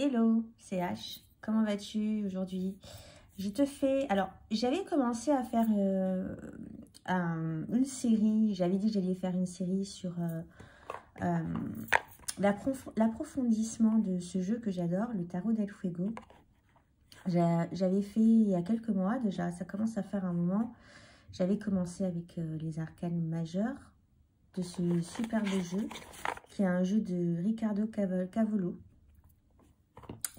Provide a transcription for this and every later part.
Hello, c'est H. Comment vas-tu aujourd'hui? Je te fais... Alors, j'avais commencé à faire une série. J'avais dit que j'allais faire une série sur l'approfondissement de ce jeu que j'adore, le Tarot del Fuego. J'avais fait il y a quelques mois déjà, ça commence à faire un moment. J'avais commencé avec les arcanes majeurs de ce superbe jeu, qui est un jeu de Riccardo Cavolo.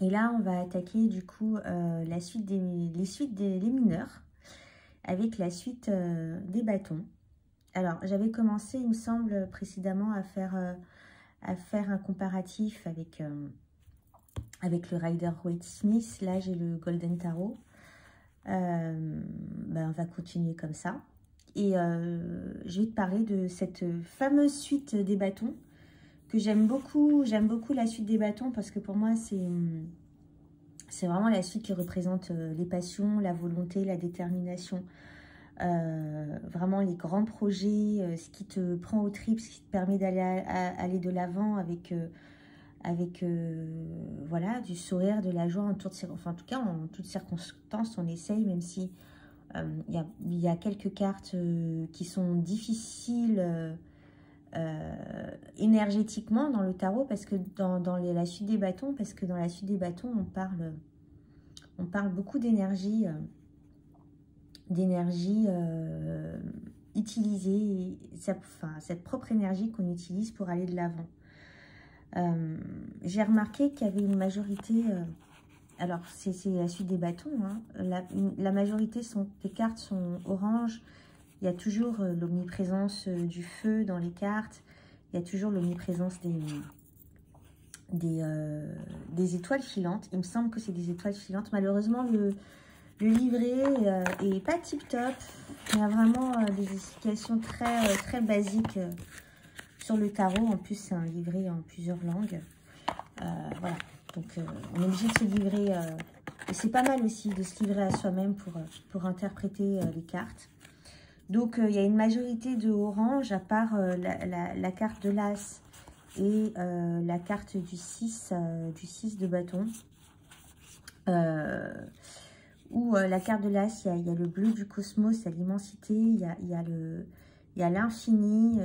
Et là, on va attaquer du coup les suites des mineurs avec la suite des bâtons. Alors, j'avais commencé, il me semble, précédemment à faire un comparatif avec le Rider-Waite-Smith. Là, j'ai le Golden Tarot. On va continuer comme ça. Et je vais te parler de cette fameuse suite des bâtons que j'aime beaucoup. J'aime beaucoup la suite des bâtons parce que pour moi, c'est vraiment la suite qui représente les passions, la volonté, la détermination. Vraiment les grands projets, ce qui te prend au tripes, ce qui te permet d'aller aller de l'avant avec voilà, du sourire, de la joie en toutes circonstances, on essaye, même si il y a quelques cartes qui sont difficiles énergétiquement dans le tarot, parce que dans la suite des bâtons, on parle beaucoup d'énergie utilisée, cette propre énergie qu'on utilise pour aller de l'avant. J'ai remarqué qu'il y avait une majorité, alors c'est la suite des bâtons, hein, la majorité des cartes sont orange. Il y a toujours l'omniprésence du feu dans les cartes, il y a toujours l'omniprésence des étoiles filantes. Il me semble que c'est des étoiles filantes. Malheureusement, le livret est pas tip top. Il y a vraiment des explications très basiques sur le tarot. En plus, c'est un livret en plusieurs langues. Voilà, donc on est obligé de se livrer. Et c'est pas mal aussi de se livrer à soi-même pour interpréter les cartes. Donc, il y a une majorité de orange, à part la carte de l'As et la carte du 6 de bâton. Où la carte de l'As, il y a le bleu du cosmos, il y a l'immensité, il y a l'infini,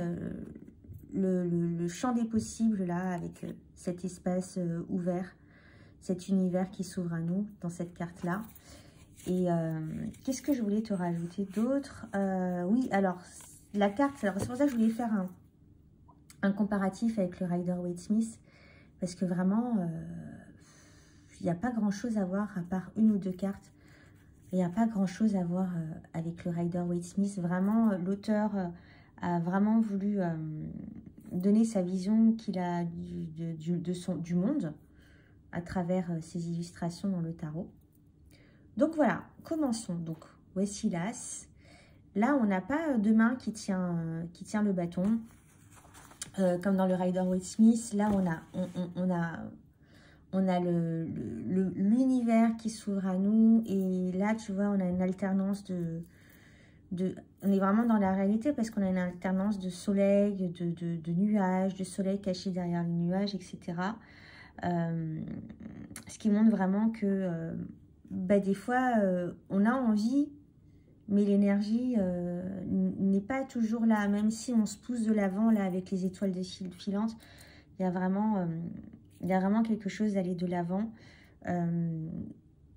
le champ des possibles, là, avec cet espace ouvert, cet univers qui s'ouvre à nous, dans cette carte-là. Et qu'est-ce que je voulais te rajouter d'autre? Oui, alors, la carte, alors c'est pour ça que je voulais faire un comparatif avec le Rider-Waite-Smith, parce que vraiment, il n'y a pas grand-chose à voir, à part une ou deux cartes. Il n'y a pas grand-chose à voir avec le Rider-Waite-Smith. Vraiment, l'auteur a vraiment voulu donner sa vision qu'il a du monde à travers ses illustrations dans le tarot. Donc voilà, commençons. Donc voici l'As. Là, on n'a pas de main qui tient le bâton, comme dans le Rider-Waite-Smith. Là, on a l'univers qui s'ouvre à nous. Et là, tu vois, on a une alternance on est vraiment dans la réalité parce qu'on a une alternance de soleil, de nuages, de soleil caché derrière les nuages, etc. Ce qui montre vraiment que des fois, on a envie, mais l'énergie n'est pas toujours là. Même si on se pousse de l'avant, là, avec les étoiles filantes, il y a vraiment quelque chose d'aller de l'avant,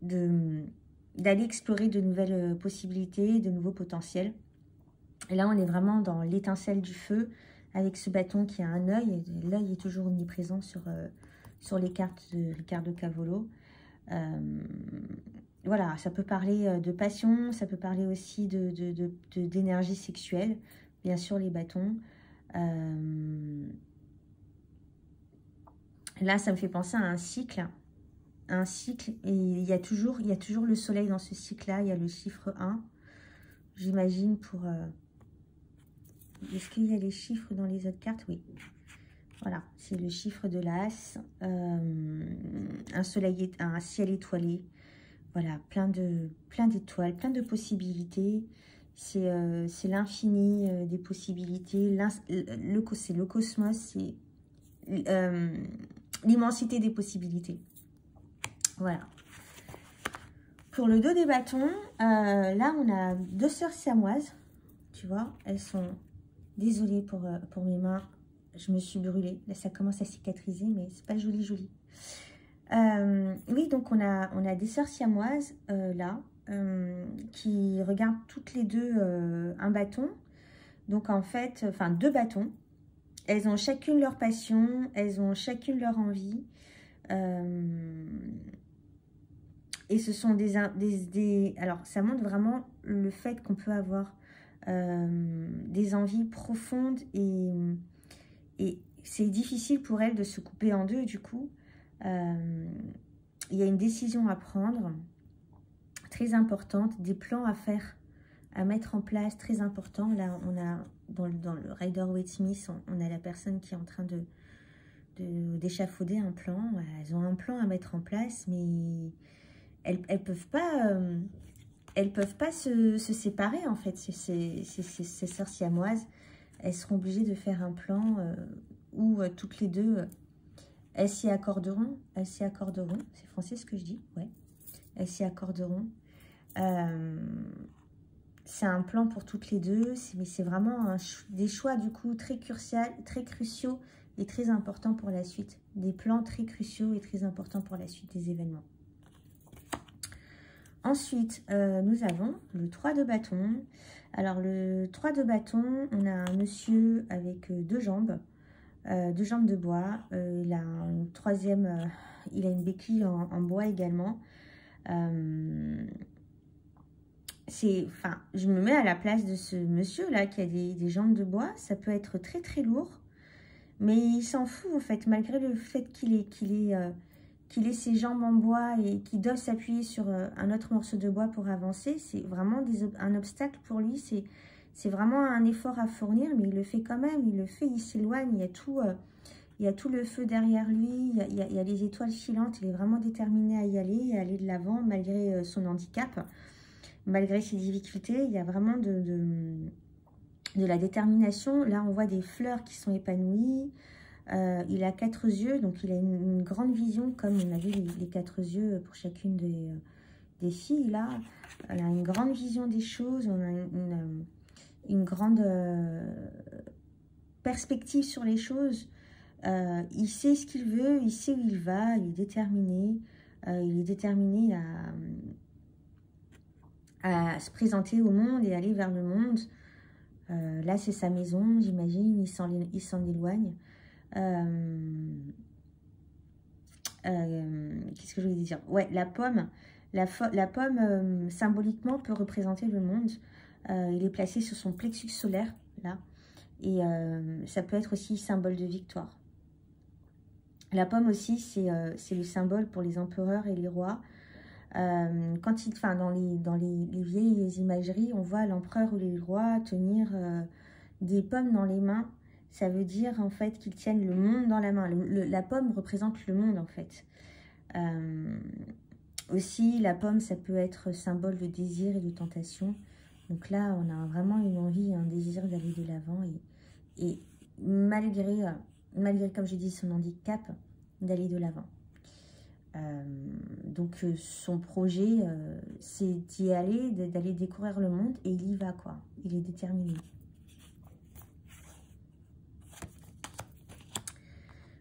d'aller explorer de nouvelles possibilités, de nouveaux potentiels. Et là, on est vraiment dans l'étincelle du feu, avec ce bâton qui a un œil. L'œil est toujours omniprésent sur les cartes de Riccardo Cavolo. Voilà, ça peut parler de passion, ça peut parler aussi d'énergie sexuelle, bien sûr, les bâtons. Là, ça me fait penser à un cycle, et il y a toujours le soleil dans ce cycle-là. Il y a le chiffre 1, j'imagine, pour... Est-ce qu'il y a les chiffres dans les autres cartes? Oui. Voilà, c'est le chiffre de l'As, un ciel étoilé. Voilà, plein d'étoiles, plein de possibilités. C'est l'infini des possibilités. C'est le cosmos, c'est l'immensité des possibilités. Voilà. Pour le dos des bâtons, là, on a 2 sœurs siamoises. Tu vois, elles sont... Désolée pour mes mains. Je me suis brûlée. Là, ça commence à cicatriser, mais c'est pas joli, joli. Oui, donc on a des sœurs siamoises, là, qui regardent toutes les deux un bâton. Donc, en fait, enfin, 2 bâtons. Elles ont chacune leur passion, elles ont chacune leur envie. Et ce sont alors, ça montre vraiment le fait qu'on peut avoir des envies profondes et c'est difficile pour elles de se couper en deux, du coup. Il y a une décision à prendre, très importante, des plans à faire, à mettre en place, très important. Là, on a, dans le Rider-Waite Smith, on a la personne qui est en train d'échafauder un plan. Voilà, elles ont un plan à mettre en place, mais elles peuvent pas se séparer, en fait, ces sœurs siamoises. Elles seront obligées de faire un plan où toutes les deux, elles s'y accorderont. Elles s'y accorderont. C'est français ce que je dis? Ouais. Elles s'y accorderont. C'est un plan pour toutes les deux, mais c'est vraiment des choix, du coup, très cruciaux et très importants pour la suite. Des plans très cruciaux et très importants pour la suite des événements. Ensuite, nous avons le 3 de bâton. Alors, le 3 de bâton, on a un monsieur avec 2 jambes de bois. Il a une troisième, il a une béquille en bois également. Je me mets à la place de ce monsieur-là qui a des jambes de bois. Ça peut être très, très lourd. Mais il s'en fout, en fait, malgré le fait qu'il ait ses jambes en bois et qu'il doit s'appuyer sur un autre morceau de bois pour avancer. C'est vraiment un obstacle pour lui. C'est vraiment un effort à fournir, mais il le fait quand même. Il le fait, il s'éloigne. Il y a tout le feu derrière lui. Il y a les étoiles filantes. Il est vraiment déterminé à y aller, à aller de l'avant malgré son handicap. Malgré ses difficultés, il y a vraiment de la détermination. Là, on voit des fleurs qui sont épanouies. Il a 4 yeux, donc il a une grande vision, comme on a vu les 4 yeux pour chacune des filles. Là, elle a une grande vision des choses, on a une grande perspective sur les choses. Il sait ce qu'il veut, il sait où il va, il est déterminé. Il est déterminé à se présenter au monde et aller vers le monde. Là, c'est sa maison, j'imagine, il s'en éloigne. Qu'est-ce que je voulais dire? Ouais, la pomme. La pomme, symboliquement, peut représenter le monde. Il est placé sur son plexus solaire, là. Et ça peut être aussi symbole de victoire. La pomme aussi, c'est le symbole pour les empereurs et les rois. Dans les vieilles imageries, on voit l'empereur ou les rois tenir des pommes dans les mains. Ça veut dire en fait qu'ils tiennent le monde dans la main. La pomme représente le monde en fait. Aussi, la pomme, ça peut être symbole de désir et de tentation. Donc là, on a vraiment une envie, un désir d'aller de l'avant. Et malgré, comme j'ai dit, son handicap, d'aller de l'avant. Donc son projet, c'est d'y aller, d'aller découvrir le monde. Et il y va, quoi. Il est déterminé.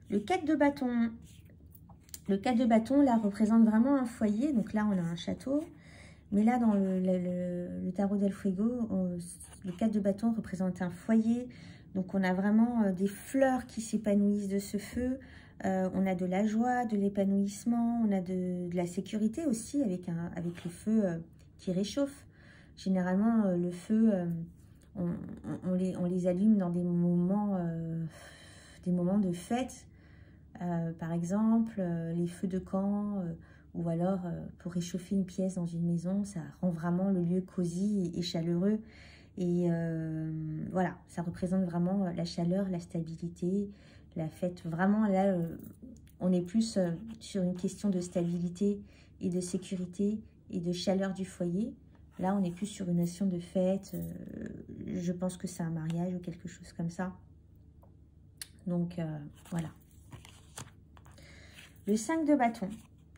Le 4 de bâton. Le 4 de bâton, là, représente vraiment un foyer. Donc là, on a un château. Mais là, dans le tarot del Fuego, le 4 de bâton représente un foyer. Donc, on a vraiment des fleurs qui s'épanouissent de ce feu. On a de la joie, de l'épanouissement. On a de la sécurité aussi avec le feu qui réchauffe. Généralement, le feu, on les allume dans des moments de fête. Par exemple, les feux de camp, ou alors pour réchauffer une pièce dans une maison, ça rend vraiment le lieu cosy et chaleureux. Et voilà, ça représente vraiment la chaleur, la stabilité, la fête. Vraiment, là, on est plus sur une question de stabilité et de sécurité et de chaleur du foyer. Là, on est plus sur une notion de fête. Je pense que c'est un mariage ou quelque chose comme ça. Donc, voilà. Le 5 de bâton.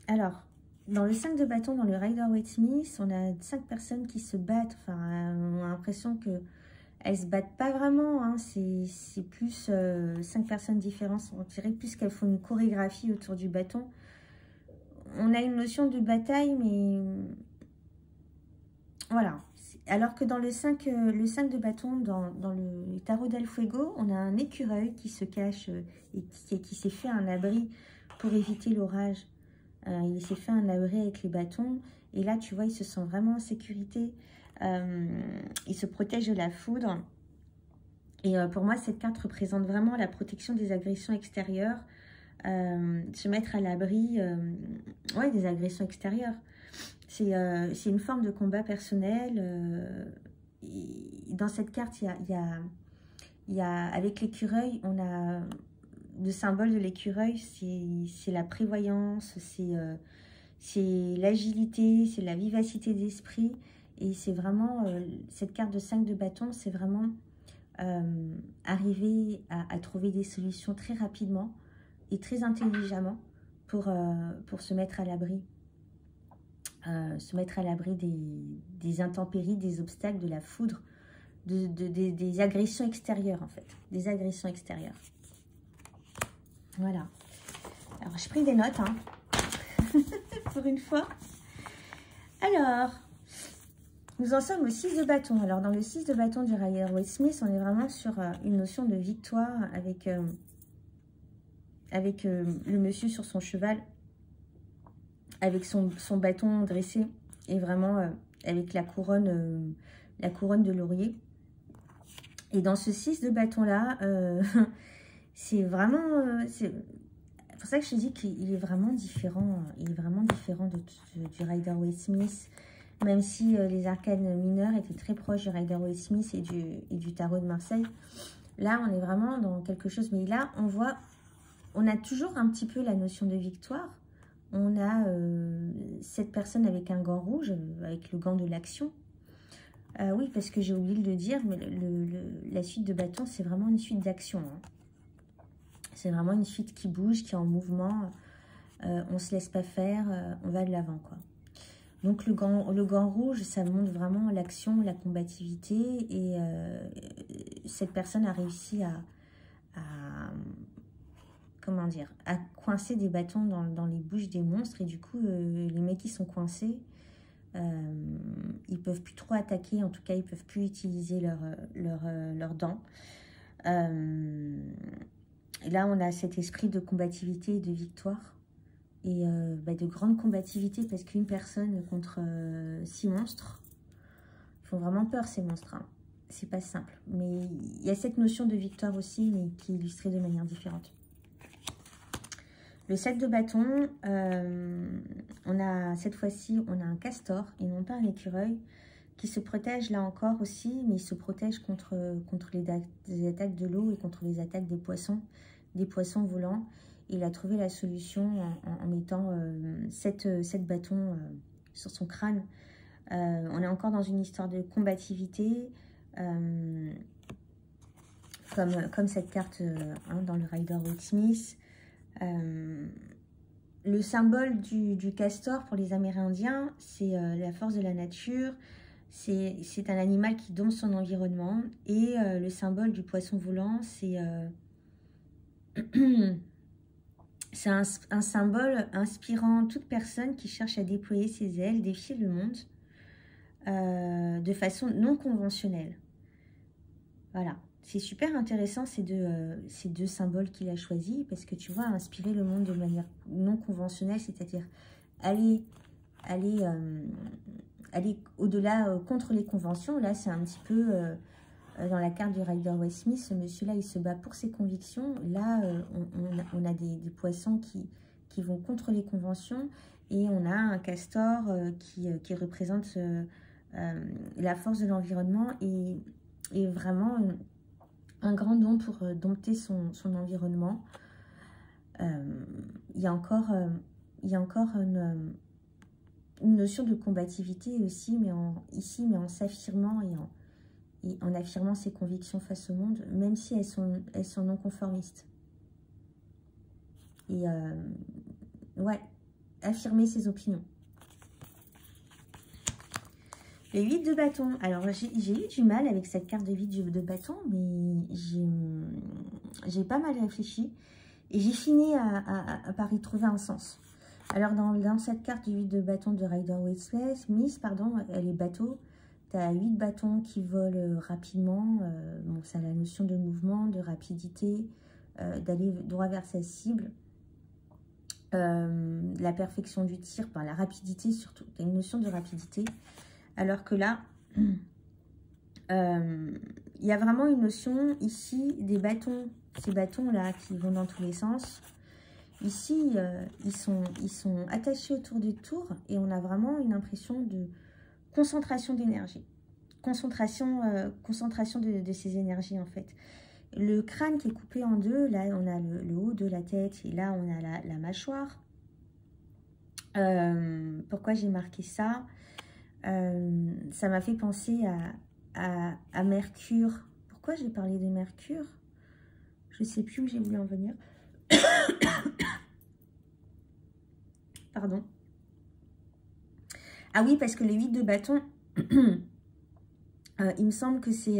Alors, dans le 5 de bâton, dans le Rider-Waite-Smith, on a 5 personnes qui se battent. Enfin, on a l'impression que elles se battent pas vraiment. Hein. C'est plus 5 personnes différentes. On dirait plus qu'elles font une chorégraphie autour du bâton. On a une notion de bataille, mais voilà. Alors que dans le 5 de bâton, dans le tarot del Fuego, on a un écureuil qui se cache et qui s'est fait un abri pour éviter l'orage. Il s'est fait un abri avec les bâtons. Et là, tu vois, il se sent vraiment en sécurité. Il se protège de la foudre. Et pour moi, cette carte représente vraiment la protection des agressions extérieures. Se mettre à l'abri ouais, des agressions extérieures. C'est une forme de combat personnel. Dans cette carte, il y a avec l'écureuil, on a le symbole de l'écureuil, c'est la prévoyance, c'est l'agilité, c'est la vivacité d'esprit. Et c'est vraiment, cette carte de 5 de bâton, c'est vraiment arriver à trouver des solutions très rapidement et très intelligemment pour se mettre à l'abri. Se mettre à l'abri des intempéries, des obstacles, de la foudre, des agressions extérieures en fait. Des agressions extérieures. Voilà. Alors, j'ai pris des notes, hein, pour une fois. Alors, nous en sommes au 6 de bâton. Alors, dans le 6 de bâton du Rider-Waite-Smith, on est vraiment sur une notion de victoire avec le monsieur sur son cheval, avec son bâton dressé et vraiment avec la couronne de laurier. Et dans ce 6 de bâton-là, c'est vraiment... c'est pour ça que je te dis qu'il est vraiment différent. Il est vraiment différent du Rider-Waite-Smith. Même si les arcanes mineurs étaient très proches du Rider-Waite-Smith et du tarot de Marseille. Là, on est vraiment dans quelque chose. Mais là, on voit... On a toujours un petit peu la notion de victoire. On a cette personne avec un gant rouge, avec le gant de l'action. Oui, parce que j'ai oublié de le dire, mais la suite de bâton, c'est vraiment une suite d'action. Hein. C'est vraiment une suite qui bouge, qui est en mouvement. On ne se laisse pas faire, on va de l'avant, quoi. Donc le gant rouge, ça montre vraiment l'action, la combativité. Et cette personne a réussi à comment dire, à coincer des bâtons dans les bouches des monstres. Et du coup, les mecs qui sont coincés, ils peuvent plus trop attaquer. En tout cas, ils peuvent plus utiliser leurs dents. Et là, on a cet esprit de combativité et de victoire. Et de grande combativité, parce qu'une personne contre 6 monstres, ils font vraiment peur, ces monstres. Hein. C'est pas simple. Mais il y a cette notion de victoire aussi, mais qui est illustrée de manière différente. Le 7 de bâton, on a cette fois-ci, on a un castor et non pas un écureuil qui se protège là encore aussi, mais il se protège contre les attaques de l'eau et contre les attaques des poissons volants. Il a trouvé la solution en mettant 7 bâtons sur son crâne. On est encore dans une histoire de combativité, comme cette carte hein, dans le Rider-Waite-Smith. Le symbole du castor pour les Amérindiens, c'est la force de la nature. C'est un animal qui domine son environnement. Et le symbole du poisson volant, c'est c'est un symbole inspirant toute personne qui cherche à déployer ses ailes, défier le monde de façon non conventionnelle. Voilà. C'est super intéressant ces deux symboles qu'il a choisis parce que tu vois, inspirer le monde de manière non conventionnelle, c'est-à-dire aller au-delà, contre les conventions. Là, c'est un petit peu dans la carte du Rider-Waite-Smith, ce monsieur-là, il se bat pour ses convictions. Là, on a des poissons qui vont contre les conventions et on a un castor qui représente la force de l'environnement et vraiment un grand don pour dompter son environnement. Il y a encore une notion de combativité aussi, mais en s'affirmant et en affirmant ses convictions face au monde, même si elles sont non conformistes. Et ouais, affirmer ses opinions. Les 8 de bâton. Alors, j'ai eu du mal avec cette carte de 8 de bâton, mais j'ai pas mal réfléchi. Et j'ai fini par y trouver un sens. Alors, dans cette carte du 8 de bâton de Rider-Waite-Smith, pardon, elle est bateau. Tu as 8 bâtons qui volent rapidement. Bon, ça a la notion de mouvement, de rapidité, d'aller droit vers sa cible. La perfection du tir, enfin, la rapidité surtout. Tu as une notion de rapidité. Alors que là, il y a vraiment une notion ici des bâtons. Ces bâtons-là qui vont dans tous les sens. Ici, ils sont attachés autour du tour et on a vraiment une impression de concentration d'énergie. Concentration de ces énergies en fait. Le crâne qui est coupé en deux, là on a le haut de la tête et là on a la mâchoire. Pourquoi j'ai marqué ça? Ça m'a fait penser à Mercure. Pourquoi j'ai parlé de Mercure? Je ne sais plus où j'ai voulu en venir. Pardon. Ah oui, parce que les 8 de bâton, il me semble que c'est...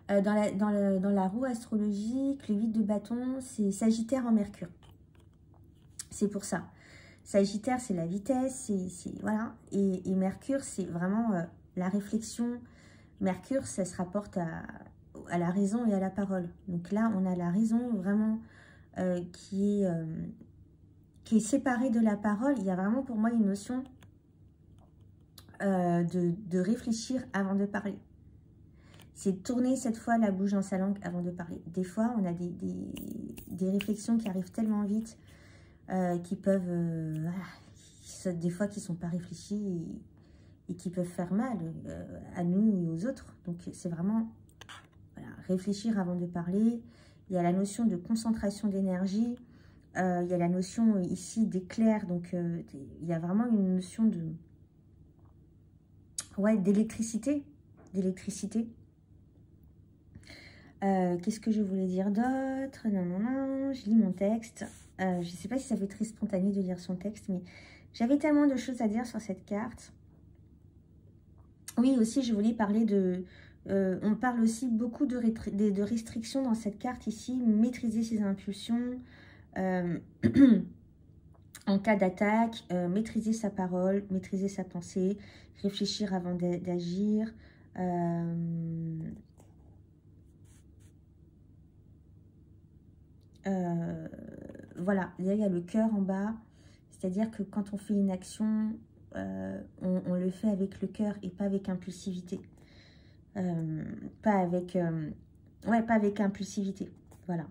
dans la roue astrologique, le 8 de bâton, c'est Sagittaire en Mercure. C'est pour ça. Sagittaire, c'est la vitesse, voilà. Et Mercure, c'est vraiment la réflexion. Mercure, ça se rapporte à la raison et à la parole. Donc là, on a la raison vraiment qui est séparée de la parole. Il y a vraiment pour moi une notion de réfléchir avant de parler. C'est tourner cette fois la bouche dans sa langue avant de parler. Des fois, on a des réflexions qui arrivent tellement vite qui peuvent, des fois qui ne sont pas réfléchies et qui peuvent faire mal à nous et aux autres. Donc c'est vraiment réfléchir avant de parler. Il y a la notion de concentration d'énergie. Il y a la notion ici d'éclair. Donc il y a vraiment une notion de d'électricité. Qu'est-ce que je voulais dire d'autre? Non, je lis mon texte. Je ne sais pas si ça fait très spontané de lire son texte, mais j'avais tellement de choses à dire sur cette carte. Oui, aussi, je voulais parler de... on parle aussi beaucoup de restrictions dans cette carte ici. Maîtriser ses impulsions en cas d'attaque, maîtriser sa parole, maîtriser sa pensée, réfléchir avant d'agir. Voilà, là, il y a le cœur en bas. C'est-à-dire que quand on fait une action, on le fait avec le cœur et pas avec impulsivité. Pas avec impulsivité. Voilà.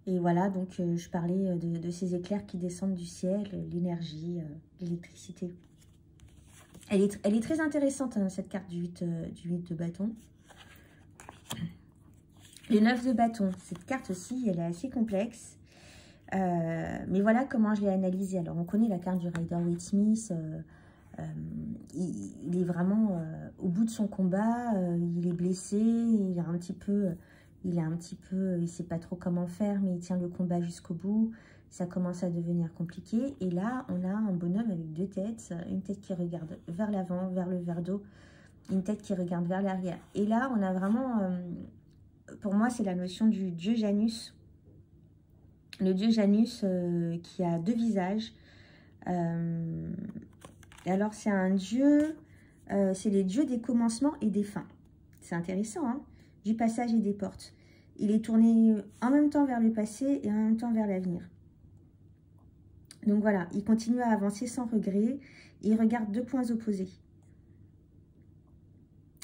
Et voilà, donc je parlais de ces éclairs qui descendent du ciel, l'énergie, l'électricité. Elle est très intéressante, hein, cette carte du 8 de bâton. Le 9 de bâton, cette carte aussi, elle est assez complexe. Mais voilà comment je l'ai analysée. Alors, on connaît la carte du Rider-Waite-Smith. Il est vraiment au bout de son combat. Il est blessé. Il sait pas trop comment faire, mais il tient le combat jusqu'au bout. Ça commence à devenir compliqué. Et là, on a un bonhomme avec deux têtes. Une tête qui regarde vers l'avant, vers le verre d'eau. Une tête qui regarde vers l'arrière. Et là, on a vraiment... pour moi, c'est la notion du dieu Janus. Le dieu Janus qui a deux visages. Alors, c'est un dieu, c'est les dieux des commencements et des fins. C'est intéressant, hein, du passage et des portes. Il est tourné en même temps vers le passé et en même temps vers l'avenir. Donc voilà, il continue à avancer sans regret. Et il regarde deux points opposés.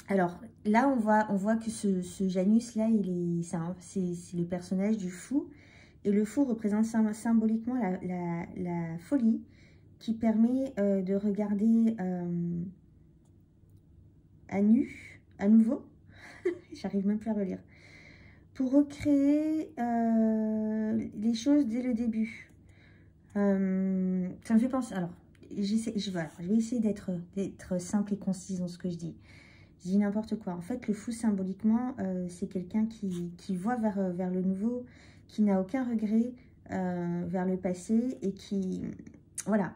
Alors, là, on voit que ce Janus-là, c'est le personnage du fou. Et le fou représente symboliquement la folie qui permet de regarder à nouveau, j'arrive même plus à relire, pour recréer les choses dès le début. Ça me fait penser, alors, je vais essayer d'être simple et concise dans ce que je dis. Je dis n'importe quoi. En fait, le fou, symboliquement, c'est quelqu'un qui voit vers le nouveau, qui n'a aucun regret, vers le passé et qui... Voilà,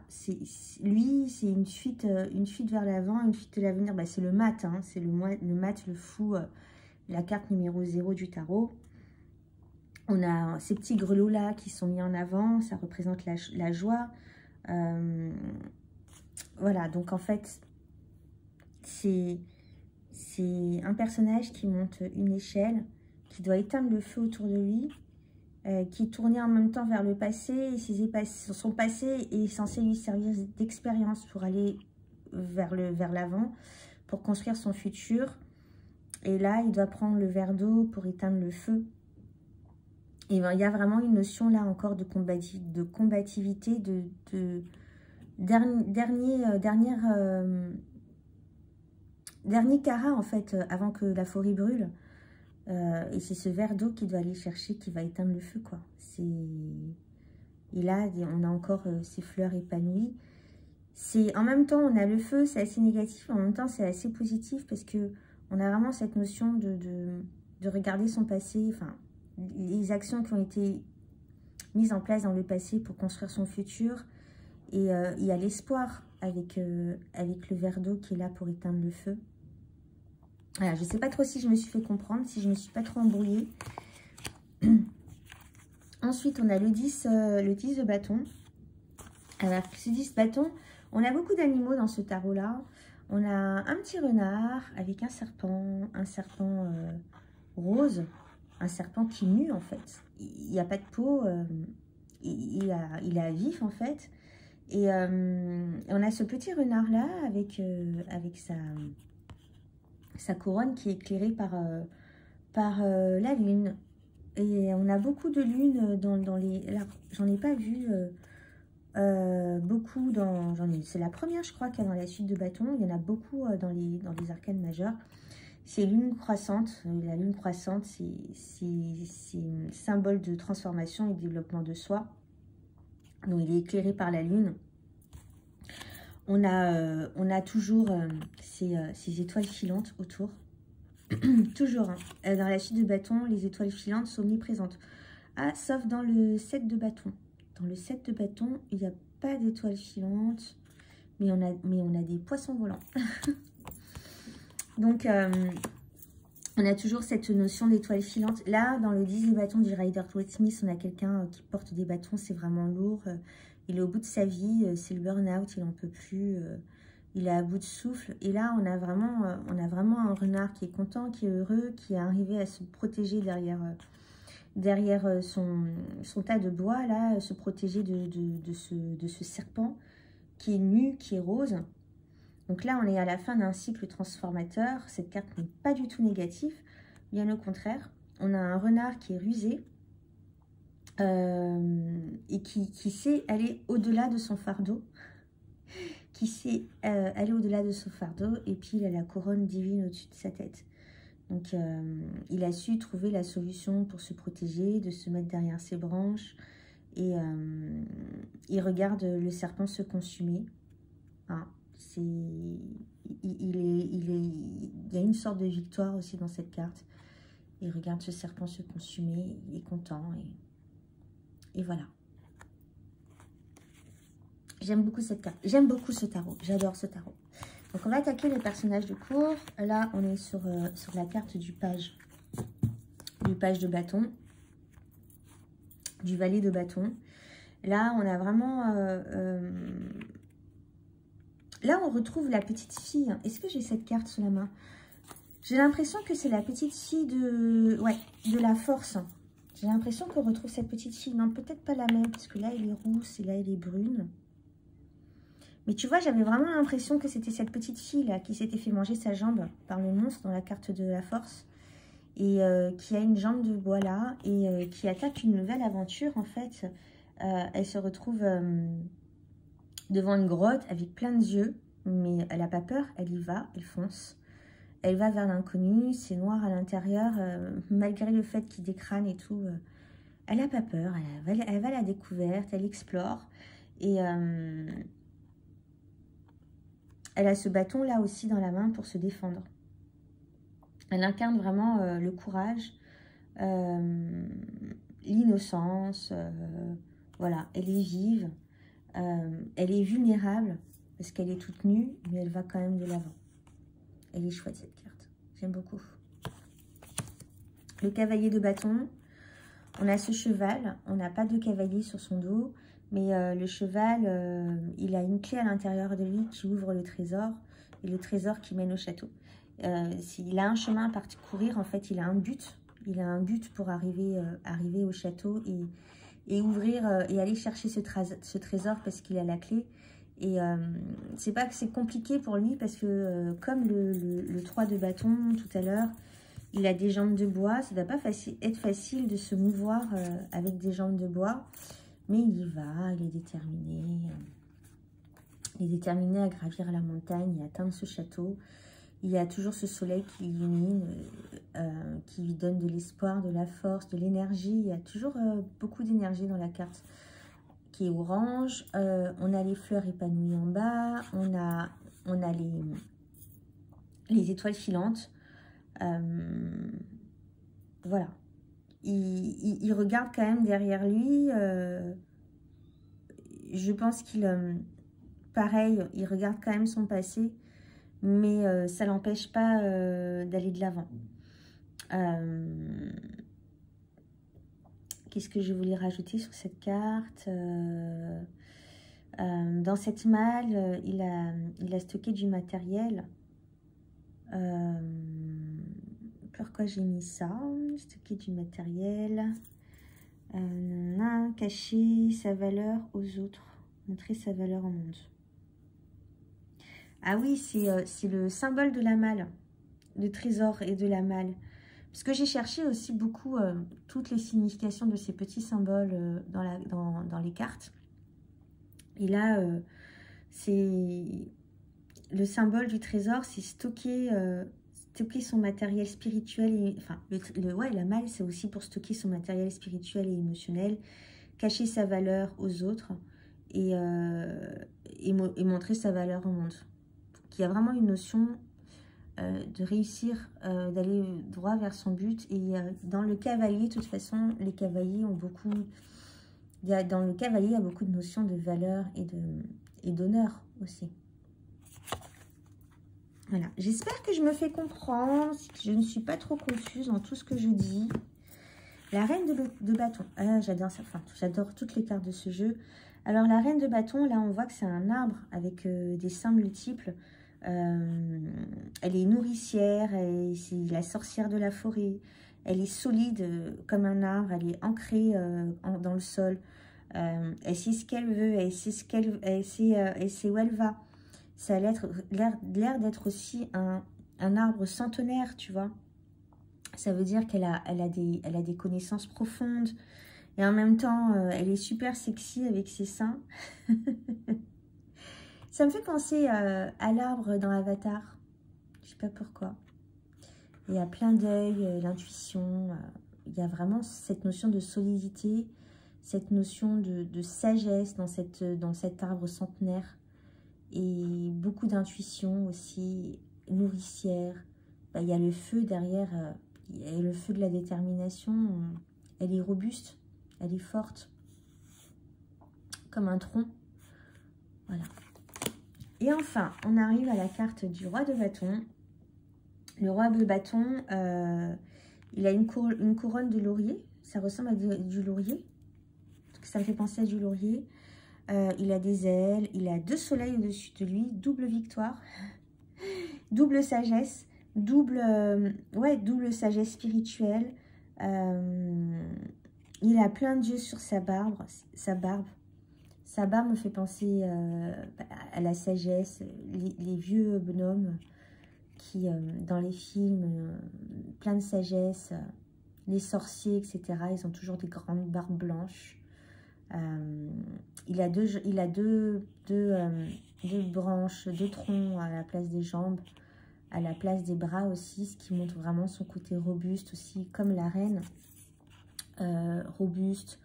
lui, c'est une fuite vers l'avant, une fuite de l'avenir. Bah, c'est le mat, hein, c'est le mat, le fou, la carte numéro 0 du tarot. On a ces petits grelots-là qui sont mis en avant, ça représente la joie. Voilà, donc en fait, c'est un personnage qui monte une échelle, qui doit éteindre le feu autour de lui, qui tournait en même temps vers le passé, et son passé est censé lui servir d'expérience pour aller vers l'avant, pour construire son futur. Et là, il doit prendre le verre d'eau pour éteindre le feu. Et ben, il y a vraiment une notion là encore de combativité, dernier carat en fait, avant que la forêt brûle. Et c'est ce verre d'eau qu'il doit aller chercher qui va éteindre le feu, quoi. Et là, on a encore ces fleurs épanouies. En même temps, on a le feu, c'est assez négatif, en même temps, c'est assez positif parce que on a vraiment cette notion de regarder son passé, enfin, les actions qui ont été mises en place dans le passé pour construire son futur. Et il y a l'espoir avec le verre d'eau qui est là pour éteindre le feu. Voilà, je ne sais pas trop si je me suis fait comprendre, si je ne me suis pas trop embrouillée. Ensuite, on a le 10 de bâton. Alors, ce 10 bâton, on a beaucoup d'animaux dans ce tarot-là. On a un petit renard avec un serpent rose, un serpent qui mue en fait. Il n'y a pas de peau, il est vif en fait. Et on a ce petit renard-là avec sa couronne qui est éclairée par la lune. Et on a beaucoup de lunes dans les... J'en ai pas vu beaucoup dans... C'est la première, je crois, qu'il y a dans la suite de bâton. Il y en a beaucoup dans les arcanes majeures. C'est lune croissante. La lune croissante, c'est un symbole de transformation et de développement de soi. Donc, il est éclairé par la lune. On a toujours ces étoiles filantes autour. Toujours, hein. Dans la suite de bâton, les étoiles filantes sont omniprésentes. Ah, sauf dans le 7 de bâton. Dans le 7 de bâton, il n'y a pas d'étoiles filantes, mais on a des poissons volants. Donc, on a toujours cette notion d'étoiles filantes. Là, dans le 10 des bâtons du Rider-Waite-Smith, on a quelqu'un qui porte des bâtons, c'est vraiment lourd. Il est au bout de sa vie, c'est le burn-out, il n'en peut plus. Il est à bout de souffle. Et là, on a vraiment un renard qui est content, qui est heureux, qui est arrivé à se protéger derrière son tas de bois, là, se protéger de ce serpent qui est nu, qui est rose. Donc là, on est à la fin d'un cycle transformateur. Cette carte n'est pas du tout négative, bien au contraire. On a un renard qui est rusé et qui sait aller au-delà de son fardeau. Qui sait aller au-delà de son fardeau, et puis il a la couronne divine au-dessus de sa tête. Donc, il a su trouver la solution pour se protéger, de se mettre derrière ses branches, et il regarde le serpent se consumer. Hein, il y a une sorte de victoire aussi dans cette carte. Il regarde ce serpent se consumer, il est content, et voilà. J'aime beaucoup cette carte. J'aime beaucoup ce tarot. J'adore ce tarot. Donc, on va attaquer les personnages de cours. Là, on est sur la carte du page de bâton. Du valet de bâton. Là, on a vraiment... là, on retrouve la petite fille. Est-ce que j'ai cette carte sous la main? J'ai l'impression que c'est la petite fille de la force. J'ai l'impression qu'on retrouve cette petite fille. Non, peut-être pas la même, parce que là, elle est rousse et là, elle est brune. Mais tu vois, j'avais vraiment l'impression que c'était cette petite fille-là qui s'était fait manger sa jambe par le monstre dans la carte de la force. Et qui a une jambe de bois là et qui attaque une nouvelle aventure en fait. Elle se retrouve devant une grotte avec plein de yeux. Mais elle n'a pas peur, elle y va, elle fonce. Elle va vers l'inconnu, c'est noir à l'intérieur. Malgré le fait qu'il y ait des crânes et tout, elle n'a pas peur. Elle va à la découverte, elle explore. Et... elle a ce bâton là aussi dans la main pour se défendre. Elle incarne vraiment le courage, l'innocence, Voilà, elle est vive, elle est vulnérable, parce qu'elle est toute nue, mais elle va quand même de l'avant. Elle est chouette, cette carte. J'aime beaucoup. Le cavalier de bâton. On a ce cheval. On n'a pas de cavalier sur son dos. Mais le cheval, il a une clé à l'intérieur de lui qui ouvre le trésor. Et le trésor qui mène au château. S'il a un chemin à parcourir, en fait, il a un but. Il a un but pour arriver au château et ouvrir et aller chercher ce trésor parce qu'il a la clé. Et c'est pas que c'est compliqué pour lui parce que comme le 3 de bâton tout à l'heure, il a des jambes de bois. Ça ne va pas être facile de se mouvoir avec des jambes de bois. Mais il y va, il est déterminé. Il est déterminé à gravir la montagne et atteindre ce château. Il y a toujours ce soleil qui l'illumine, qui lui donne de l'espoir, de la force, de l'énergie. Il y a toujours beaucoup d'énergie dans la carte qui est orange. On a les fleurs épanouies en bas. On a les étoiles filantes. Voilà. Il regarde quand même derrière lui. Je pense qu'il... pareil, il regarde quand même son passé. Mais ça l'empêche pas d'aller de l'avant. Qu'est-ce que je voulais rajouter sur cette carte? Dans cette malle, il a stocké du matériel. Pourquoi j'ai mis ça? Stocker du matériel. Cacher sa valeur aux autres. Montrer sa valeur au monde. Ah oui, c'est le symbole de la malle. Le trésor et de la malle. Parce que j'ai cherché aussi beaucoup toutes les significations de ces petits symboles dans les cartes. Et là, c'est le symbole du trésor, c'est stocker son matériel spirituel. Enfin, la malle, c'est aussi pour stocker son matériel spirituel et émotionnel, cacher sa valeur aux autres et montrer sa valeur au monde. Donc, il y a vraiment une notion de réussir, d'aller droit vers son but. Et dans le cavalier, de toute façon, les cavaliers ont beaucoup... Dans le cavalier, il y a beaucoup de notions de valeur et d'honneur aussi. Voilà, j'espère que je me fais comprendre, que je ne suis pas trop confuse dans tout ce que je dis. La reine de bâton, ah, j'adore ça, enfin, j'adore toutes les cartes de ce jeu. Alors la reine de bâton, là on voit que c'est un arbre avec des seins multiples. Elle est nourricière, c'est la sorcière de la forêt. Elle est solide comme un arbre, elle est ancrée dans le sol. Elle sait ce qu'elle veut, elle sait où elle va. Ça a l'air d'être aussi un arbre centenaire, tu vois. Ça veut dire qu'elle a des connaissances profondes. Et en même temps, elle est super sexy avec ses seins. Ça me fait penser à l'arbre dans Avatar. Je sais pas pourquoi. Il y a plein d'œil, l'intuition. Il y a vraiment cette notion de solidité, cette notion de sagesse dans cet arbre centenaire. Et beaucoup d'intuition aussi, nourricière. Bah, il y a le feu derrière, il y a le feu de la détermination. Elle est robuste, elle est forte, comme un tronc. Voilà. Et enfin, on arrive à la carte du roi de bâton. Le roi de bâton, il a une couronne de laurier. Ça ressemble à du laurier. Ça me fait penser à du laurier. Il a des ailes, il a 2 soleils au-dessus de lui, double victoire, double sagesse, double sagesse spirituelle. Il a plein d'yeux sur sa barbe. Sa barbe me fait penser à la sagesse, les vieux bonhommes qui, dans les films, plein de sagesse, les sorciers, etc. Ils ont toujours des grandes barbes blanches. Il a deux branches, 2 troncs à la place des jambes, à la place des bras aussi, ce qui montre vraiment son côté robuste aussi, comme la reine. Robuste,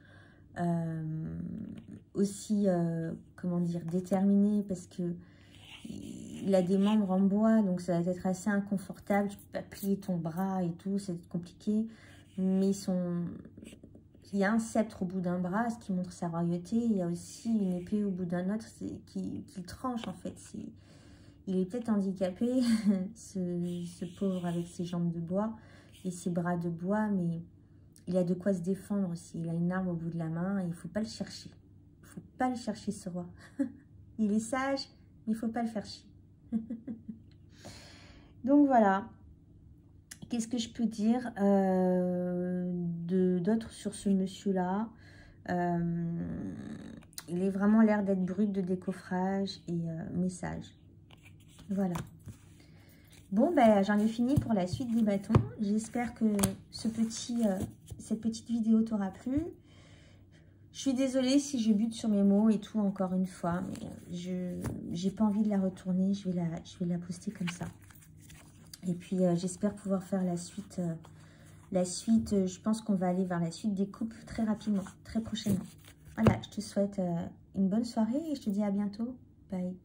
aussi, comment dire, déterminé, parce que il a des membres en bois, donc ça va être assez inconfortable. Tu peux pas plier ton bras et tout, c'est compliqué, mais il y a un sceptre au bout d'un bras, ce qui montre sa royauté. Il y a aussi une épée au bout d'un autre qui tranche, en fait. Il est peut-être handicapé, ce pauvre avec ses jambes de bois et ses bras de bois, mais il a de quoi se défendre aussi. Il a une arme au bout de la main et il ne faut pas le chercher. Il ne faut pas le chercher, ce roi. Il est sage, mais il ne faut pas le faire chier. Donc voilà. Qu'est-ce que je peux dire d'autre sur ce monsieur-là? Il est vraiment l'air d'être brut de décoffrage et message. Voilà. Bon, ben, j'en ai fini pour la suite des bâtons. J'espère que cette petite vidéo t'aura plu. Je suis désolée si je bute sur mes mots et tout, encore une fois. Mais j'ai pas envie de la retourner. Je vais la poster comme ça. Et puis, j'espère pouvoir faire la suite. Je pense qu'on va aller vers la suite des coupes très rapidement, très prochainement. Voilà, je te souhaite une bonne soirée et je te dis à bientôt. Bye.